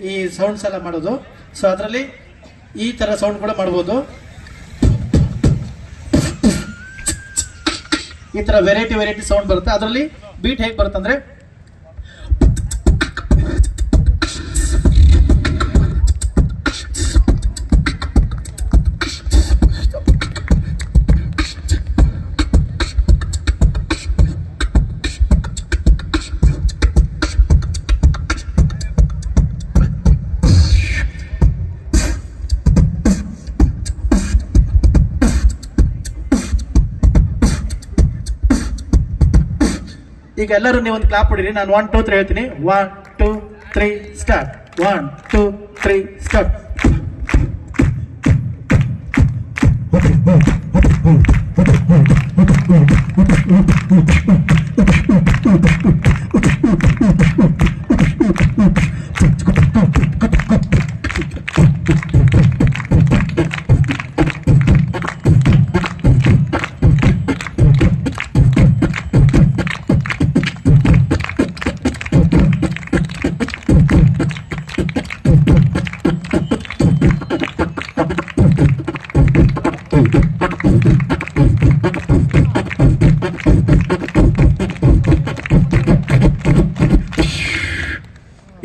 ಈ ಸೌಂಡ್ಸ್ ಎಲ್ಲ ಮಾಡೋದು. ಸೊ ಅದರಲ್ಲಿ ಈ ತರ ಸೌಂಡ್ ಕೂಡ ಮಾಡ್ಬೋದು. ಈ ತರ ವೆರೈಟಿ ಸೌಂಡ್ ಬರುತ್ತೆ. ಅದರಲ್ಲಿ ಬೀಟ್ ಹೇಗೆ ಬರುತ್ತೆ ಅಂದ್ರೆ ಈಗ ಎಲ್ಲರೂ ನೀವು ಒಂದು ಕ್ಲಾಪ್ ಹೊಡಿರಿ. ನಾನು 1 2 3 ಹೇಳ್ತೀನಿ. 1 2 3 ಸ್ಟಾರ್ಟ್. 1 2 3 ಸ್ಟಾರ್ಟ್.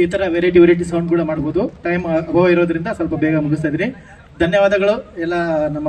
ಈ ತರ ವೆರೈಟಿ ಸೌಂಡ್ ಕೂಡ ಮಾಡ್ಬೋದು. ಟೈಮ್ ಅಭಾವ ಇರೋದ್ರಿಂದ ಸ್ವಲ್ಪ ಬೇಗ ಮುಗಿಸ್ತಾ ಇದ್ದೀನಿ. ಧನ್ಯವಾದಗಳು ಎಲ್ಲ ನಮ್ಮ